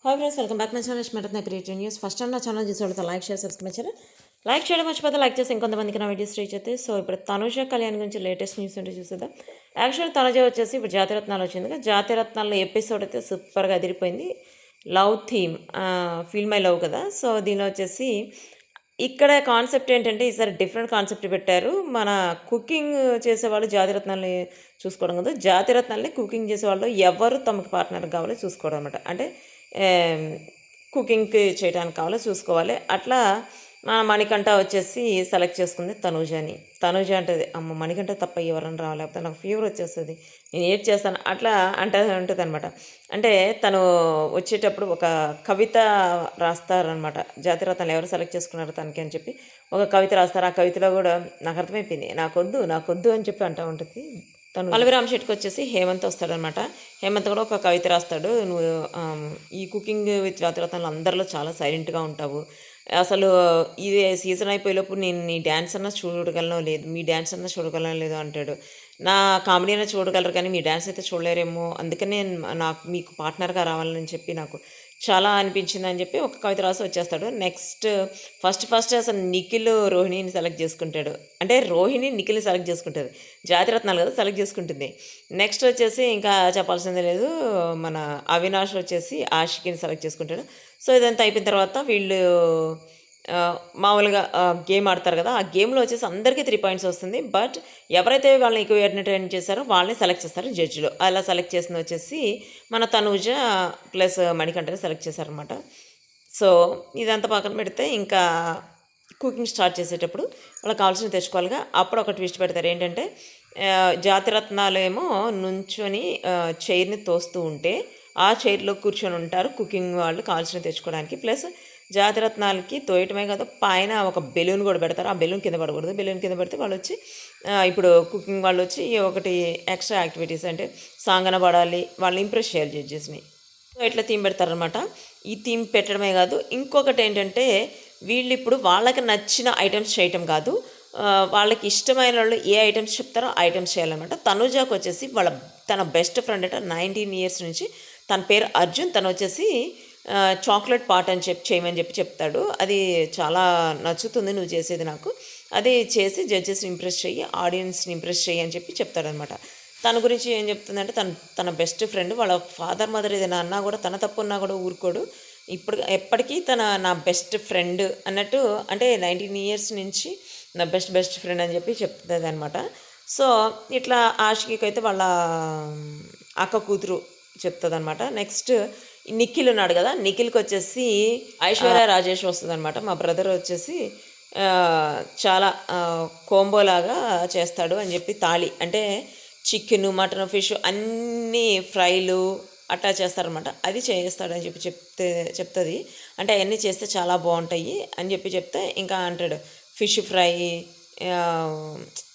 Hi friends, welcome back my channel స్మెటన creative news. First time నా channel చూసేవాళ్ళతో like share subscribe చేయాలి. Like చేయడం మర్చిపోతే లైక్ చేసి ఇంకొంతమందికి నా వీడియోస్ రీచ్ అవుతాయి. సో ఇప్పుడు తనుజ కళ్యాణ్ గురించి లేటెస్ట్ న్యూస్ అంటే చూసేద్దాం. యాక్చువల్ తనుజ వచ్చేసి ఇప్పుడు జాతిరత్నాలు వచ్చింది. జాతిరత్నాల్లో ఎపిసోడ్ అయితే సూపర్గా అదిరిపోయింది. Love theme, feel my love కదా. సో దీనిలో వచ్చేసి ఇక్కడ కాన్సెప్ట్ ఏంటంటే ఈసారి డిఫరెంట్ కాన్సెప్ట్ పెట్టారు. మన కుకింగ్ చేసేవాళ్ళు జాతిరత్నాల్ని చూసుకోవడం కదా, జాతిరత్నాల్ని కుకింగ్ చేసేవాళ్ళు ఎవరు తమకు పార్ట్నర్ కావాలో చూసుకోవడం అనమాట. అంటే కుకింగ్కి చేయడానికి కావాలో చూసుకోవాలి. అట్లా మన మణికంఠ వచ్చేసి సెలెక్ట్ చేసుకుంది తనూజని. తనూజ అంటది, అమ్మ మణికంఠ తప్ప ఎవరైనా రావాలి, లేకపోతే నాకు ఫీవర్ వచ్చేస్తుంది, నేను ఏడ్ చేస్తాను అట్లా ఉంటుంది అనమాట. అంటే తను వచ్చేటప్పుడు ఒక కవిత రాస్తారనమాట. జాతిరత్నాలు ఎవరు సెలెక్ట్ చేసుకున్నారు తనకి అని చెప్పి ఒక కవిత రాస్తారు. ఆ కవితలో కూడా నాకు అర్థమైపోయింది, నాకొద్దు అని చెప్పి అంటూ ఉంటుంది. తను పల్లవిరామ్ శెట్టికి వచ్చేసి హేమంత్ వస్తాడనమాట. హేమంత్ కూడా ఒక కవిత రాస్తాడు, నువ్వు ఈ కుకింగ్ విత్ జాతిరత్నాలు అందరిలో చాలా సైలెంట్గా ఉంటావు, అసలు ఇది సీజన్ అయిపోయేలోపు నేను నీ డ్యాన్స్ అన్నా చూడగలనో లేదు, మీ డ్యాన్స్ అన్నా చూడగలనో లేదు అంటాడు. నా కామెడీ అయినా చూడగలరు కానీ మీ డ్యాన్స్ అయితే చూడలేరేమో, అందుకనే నాకు మీకు పార్ట్నర్గా రావాలని చెప్పి నాకు చాలా అనిపించింది అని చెప్పి ఒక కవిత రాసి వచ్చేస్తాడు. నెక్స్ట్ ఫస్ట్ అసలు నిఖిల్ రోహిణిని సెలెక్ట్ చేసుకుంటాడు. అంటే రోహిణి నిఖిల్ని సెలెక్ట్ చేసుకుంటారు, జాతిరత్నాలు కదా సెలెక్ట్ చేసుకుంటుంది. నెక్స్ట్ వచ్చేసి ఇంకా చెప్పాల్సిందే లేదు, మన అవినాష్ వచ్చేసి ఆషికిని సెలెక్ట్ చేసుకుంటాడు. సో ఇదంతా అయిపోయిన తర్వాత వీళ్ళు మామూలుగా గేమ్ ఆడతారు కదా, ఆ గేమ్లో వచ్చేసి అందరికీ 3 పాయింట్స్ వస్తుంది. బట్ ఎవరైతే వాళ్ళని ఎక్కువ ఎంటర్టైన్ చేశారో వాళ్ళని సెలెక్ట్ చేస్తారు జడ్జిలో. అలా సెలెక్ట్ చేసిన వచ్చేసి మన తనూజ ప్లస్ మణికంఠని సెలెక్ట్ చేశారనమాట. సో ఇదంతా పక్కన పెడితే ఇంకా కుకింగ్ స్టార్ట్ చేసేటప్పుడు వాళ్ళకి కావాల్సిన తెచ్చుకోవాలిగా. అప్పుడు ఒక ట్విస్ట్ పెడతారు ఏంటంటే, జాతిరత్నాలు ఏమో నుంచొని చైర్ని తోస్తూ ఉంటే ఆ చైర్లో కూర్చొని ఉంటారు కుకింగ్ వాళ్ళు కావాల్సినవి తెచ్చుకోవడానికి. ప్లస్ జాతిరత్నాలకి తోయటమే కాదు, పైన ఒక బెలూన్ కూడా పెడతారు. ఆ బెలూన్ కింద పడకూడదు, బెలూన్ కింద పడితే వాళ్ళు వచ్చి ఇప్పుడు కుకింగ్ వాళ్ళు వచ్చి ఒకటి ఎక్స్ట్రా యాక్టివిటీస్ అంటే సాంగన పడాలి, వాళ్ళని ఇంప్రెస్ చేయాలి జడ్జెస్ని. సో ఇట్లా థీమ్ పెడతారనమాట. ఈ థీమ్ పెట్టడమే కాదు, ఇంకొకటి ఏంటంటే వీళ్ళు ఇప్పుడు వాళ్ళకి నచ్చిన ఐటమ్స్ చేయటం కాదు, వాళ్ళకి ఇష్టమైన వాళ్ళు ఏ ఐటమ్స్ చెప్తారో ఆ ఐటమ్స్ చేయాలన్నమాట. తనుజాకు వచ్చేసి తన బెస్ట్ ఫ్రెండ్ అంటే 19 ఇయర్స్ నుంచి, తన పేరు అర్జున్, తను వచ్చేసి చాక్లెట్ పాట్ అని చేయమని చెప్తాడు. అది చాలా నచ్చుతుంది నువ్వు చేసేది నాకు, అది చేసి జడ్జెస్ని ఇంప్రెస్ చెయ్యి, ఆడియన్స్ని ఇంప్రెస్ చెయ్యి అని చెప్పి చెప్తాడనమాట. తన గురించి ఏం చెప్తుందంటే తన బెస్ట్ ఫ్రెండ్, వాళ్ళ ఫాదర్ మదర్ ఏదైనా అన్నా కూడా, తన తప్పు ఉన్నా కూడా ఊరుకోడు, ఇప్పుడు ఎప్పటికీ నా బెస్ట్ ఫ్రెండ్ అన్నట్టు, అంటే 19 ఇయర్స్ నుంచి నా బెస్ట్ ఫ్రెండ్ అని చెప్పి చెప్తుంది అనమాట. సో ఇట్లా ఆషికి అయితే వాళ్ళ అక్క కూతురు చెప్తుంది అనమాట. నెక్స్ట్ నిఖిల్ ఉన్నాడు కదా, నిఖిల్కి వచ్చేసి ఐశ్వర్య రాజేష్ వస్తుంది అనమాట. మా బ్రదర్ వచ్చేసి చాలా కోంబోలాగా చేస్తాడు అని చెప్పి, తాళి అంటే చికెను మటన్ ఫిష్ అన్నీ ఫ్రైలు అట్లా చేస్తారనమాట, అది చేస్తాడని చెప్పి చెప్తుంది. అంటే అవన్నీ చేస్తే చాలా బాగుంటాయి అని చెప్పి చెప్తే ఇంకా అంటాడు ఫిష్ ఫ్రై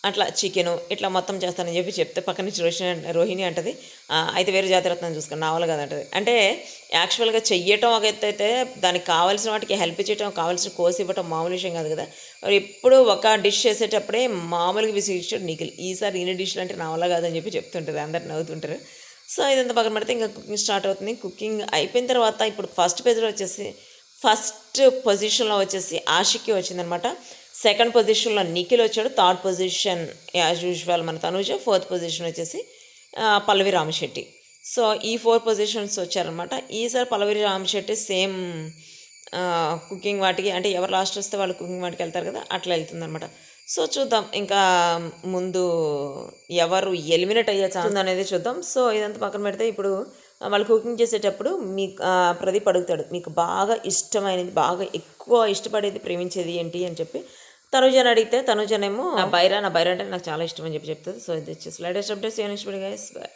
అట్లా చికెను ఇట్లా మొత్తం చేస్తానని చెప్పి చెప్తే పక్క నుంచి రోహిణి అంటది, అయితే వేరే జాతిరత్నం చూసుకుని నావల్ కదా అంటది. అంటే యాక్చువల్గా చెయ్యటం ఒక ఎత్తు అయితే, దానికి కావాల్సిన వాటికి హెల్ప్ చేయటం, కావాల్సిన కోసి ఇవ్వటం మామూలు విషయం కాదు కదా. మరి ఎప్పుడు ఒక డిష్ చేసేటప్పుడే మామూలుగా విసిగించాడు నిఖిల్, ఈసారి ఇన్ని డిష్లు అంటే నా వల్ల కాదని చెప్పి చెప్తుంటుంది, అందరు నవ్వుతుంటారు. సో ఇదంతా పక్కన పెడితే ఇంకా కుకింగ్ స్టార్ట్ అవుతుంది. కుకింగ్ అయిపోయిన తర్వాత ఇప్పుడు ఫస్ట్ పేజ్లో వచ్చేసి ఫస్ట్ పొజిషన్లో వచ్చేసి ఆషికి వచ్చిందనమాట. సెకండ్ పొజిషన్లో నిఖిల్ వచ్చాడు. థర్డ్ పొజిషన్ యాజ్ యూజువల్ మన తనూజ. ఫోర్త్ పొజిషన్ వచ్చేసి పల్లవి రామశెట్టి. సో ఈ 4 పొజిషన్స్ వచ్చారనమాట. ఈసారి పల్లవి రామశెట్టి సేమ్ కుకింగ్ వాటికి, అంటే ఎవరు లాస్ట్ వస్తే వాళ్ళు కుకింగ్ వాటికి వెళ్తారు కదా, అట్లా వెళ్తుందనమాట. సో చూద్దాం ఇంకా ముందు ఎవరు ఎలిమినేట్ అయ్యే ఛాన్స్ అనేది చూద్దాం. సో ఇదంతా పక్కన పెడితే ఇప్పుడు వాళ్ళు కుకింగ్ చేసేటప్పుడు మీకు ప్రదీప్ అడుగుతాడు, మీకు బాగా ఇష్టమైనది, బాగా ఎక్కువ ఇష్టపడేది, ప్రేమించేది ఏంటి అని చెప్పి తనుజని అడిగితే, తనుజనేమో నా బైరా అంటే నాకు చాలా ఇష్టం అని చెప్పి చెప్తుంది. సో ఇది వచ్చేసి latest updates. Next video guys, by.